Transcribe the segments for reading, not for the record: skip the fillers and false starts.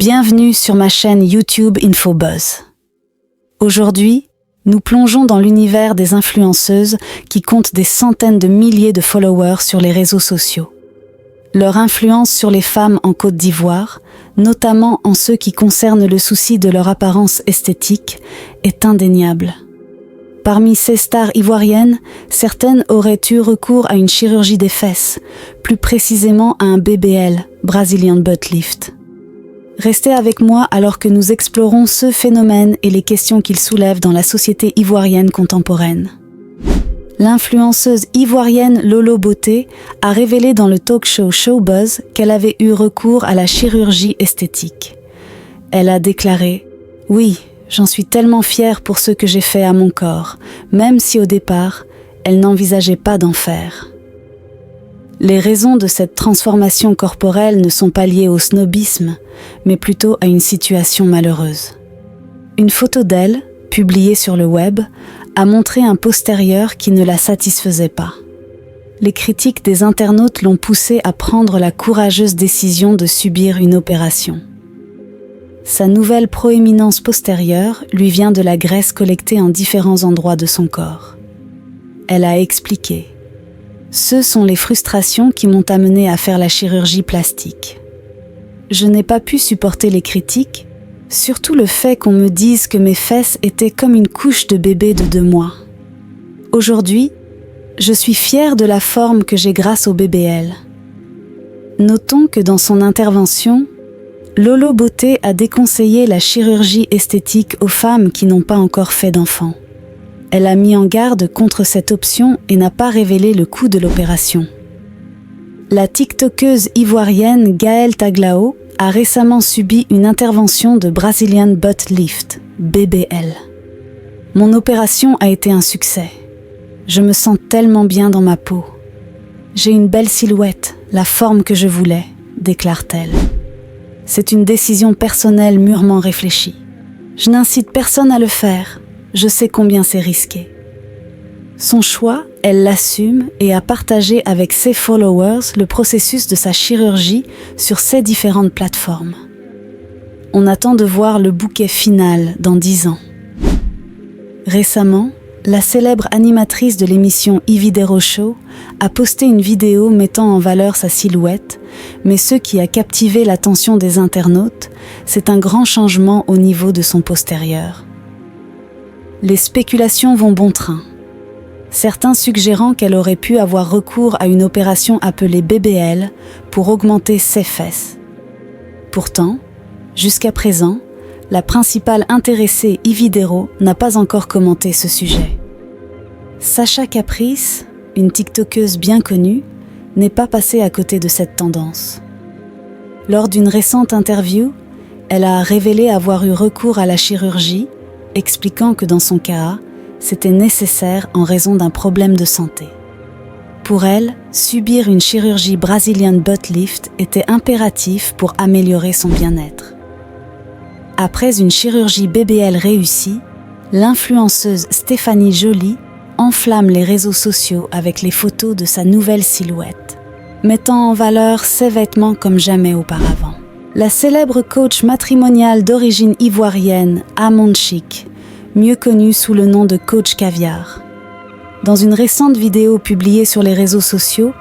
Bienvenue sur ma chaîne YouTube InfoBuzz. Aujourd'hui, nous plongeons dans l'univers des influenceuses qui comptent des centaines de milliers de followers sur les réseaux sociaux. Leur influence sur les femmes en Côte d'Ivoire, notamment en ce qui concerne le souci de leur apparence esthétique, est indéniable. Parmi ces stars ivoiriennes, certaines auraient eu recours à une chirurgie des fesses, plus précisément à un BBL, Brazilian Butt Lift. Restez avec moi alors que nous explorons ce phénomène et les questions qu'il soulève dans la société ivoirienne contemporaine. L'influenceuse ivoirienne Lolo Beauté a révélé dans le talk-show Showbuzz qu'elle avait eu recours à la chirurgie esthétique. Elle a déclaré « Oui, j'en suis tellement fière pour ce que j'ai fait à mon corps, même si au départ, elle n'envisageait pas d'en faire. » Les raisons de cette transformation corporelle ne sont pas liées au snobisme, mais plutôt à une situation malheureuse. Une photo d'elle, publiée sur le web, a montré un postérieur qui ne la satisfaisait pas. Les critiques des internautes l'ont poussée à prendre la courageuse décision de subir une opération. Sa nouvelle proéminence postérieure lui vient de la graisse collectée en différents endroits de son corps. Elle a expliqué « Ce sont les frustrations qui m'ont amenée à faire la chirurgie plastique. Je n'ai pas pu supporter les critiques, surtout le fait qu'on me dise que mes fesses étaient comme une couche de bébé de 2 mois. Aujourd'hui, je suis fière de la forme que j'ai grâce au BBL. » Notons que dans son intervention, Lolo Beauté a déconseillé la chirurgie esthétique aux femmes qui n'ont pas encore fait d'enfant. Elle a mis en garde contre cette option et n'a pas révélé le coût de l'opération. La tiktokeuse ivoirienne Gaëlle Taglao a récemment subi une intervention de Brazilian Butt Lift, BBL. « Mon opération a été un succès. Je me sens tellement bien dans ma peau. J'ai une belle silhouette, la forme que je voulais, » déclare-t-elle. C'est une décision personnelle mûrement réfléchie. Je n'incite personne à le faire. Je sais combien c'est risqué. Son choix, elle l'assume et a partagé avec ses followers le processus de sa chirurgie sur ses différentes plateformes. On attend de voir le bouquet final dans 10 ans. Récemment, la célèbre animatrice de l'émission Ividero Show a posté une vidéo mettant en valeur sa silhouette, mais ce qui a captivé l'attention des internautes, c'est un grand changement au niveau de son postérieur. Les spéculations vont bon train. Certains suggérant qu'elle aurait pu avoir recours à une opération appelée BBL pour augmenter ses fesses. Pourtant, jusqu'à présent, la principale intéressée Ividero n'a pas encore commenté ce sujet. Sacha Caprice, une tiktokeuse bien connue, n'est pas passée à côté de cette tendance. Lors d'une récente interview, elle a révélé avoir eu recours à la chirurgie, expliquant que dans son cas, c'était nécessaire en raison d'un problème de santé. Pour elle, subir une chirurgie Brazilian Butt Lift était impératif pour améliorer son bien-être. Après une chirurgie BBL réussie, l'influenceuse Stéphanie Joly enflamme les réseaux sociaux avec les photos de sa nouvelle silhouette, mettant en valeur ses vêtements comme jamais auparavant. La célèbre coach matrimoniale d'origine ivoirienne, Amon Chic, mieux connue sous le nom de Coach Caviar. Dans une récente vidéo publiée sur les réseaux sociaux,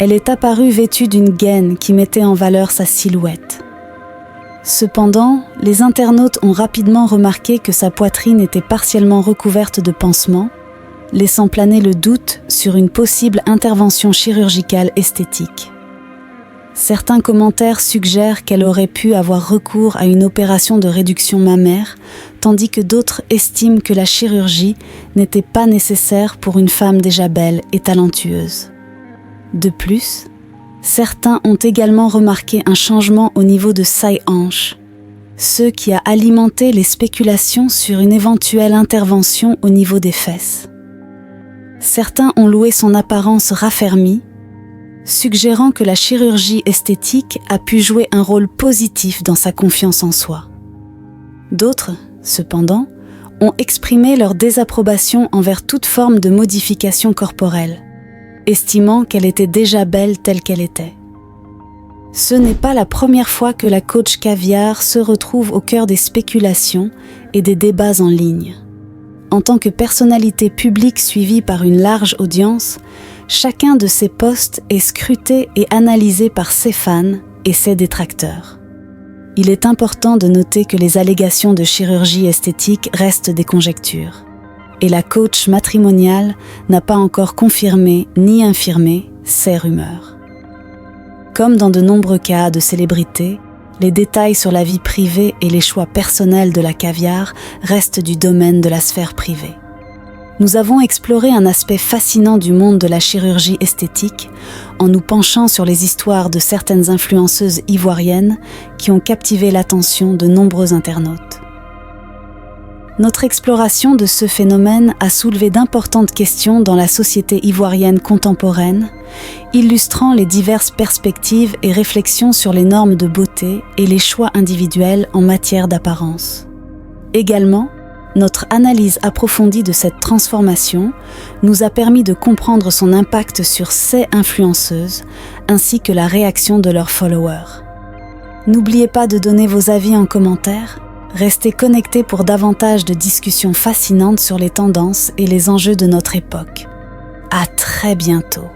elle est apparue vêtue d'une gaine qui mettait en valeur sa silhouette. Cependant, les internautes ont rapidement remarqué que sa poitrine était partiellement recouverte de pansements, laissant planer le doute sur une possible intervention chirurgicale esthétique. Certains commentaires suggèrent qu'elle aurait pu avoir recours à une opération de réduction mammaire, tandis que d'autres estiment que la chirurgie n'était pas nécessaire pour une femme déjà belle et talentueuse. De plus, certains ont également remarqué un changement au niveau de saille-hanche, ce qui a alimenté les spéculations sur une éventuelle intervention au niveau des fesses. Certains ont loué son apparence raffermie, suggérant que la chirurgie esthétique a pu jouer un rôle positif dans sa confiance en soi. D'autres, cependant, ont exprimé leur désapprobation envers toute forme de modification corporelle, estimant qu'elle était déjà belle telle qu'elle était. Ce n'est pas la première fois que la coach caviar se retrouve au cœur des spéculations et des débats en ligne. En tant que personnalité publique suivie par une large audience, chacun de ses posts est scruté et analysé par ses fans et ses détracteurs. Il est important de noter que les allégations de chirurgie esthétique restent des conjectures, et la coach matrimoniale n'a pas encore confirmé ni infirmé ces rumeurs. Comme dans de nombreux cas de célébrités, les détails sur la vie privée et les choix personnels de la caviar restent du domaine de la sphère privée. Nous avons exploré un aspect fascinant du monde de la chirurgie esthétique en nous penchant sur les histoires de certaines influenceuses ivoiriennes qui ont captivé l'attention de nombreux internautes. Notre exploration de ce phénomène a soulevé d'importantes questions dans la société ivoirienne contemporaine, illustrant les diverses perspectives et réflexions sur les normes de beauté et les choix individuels en matière d'apparence. Également, notre analyse approfondie de cette transformation nous a permis de comprendre son impact sur ces influenceuses ainsi que la réaction de leurs followers. N'oubliez pas de donner vos avis en commentaire. Restez connectés pour davantage de discussions fascinantes sur les tendances et les enjeux de notre époque. À très bientôt.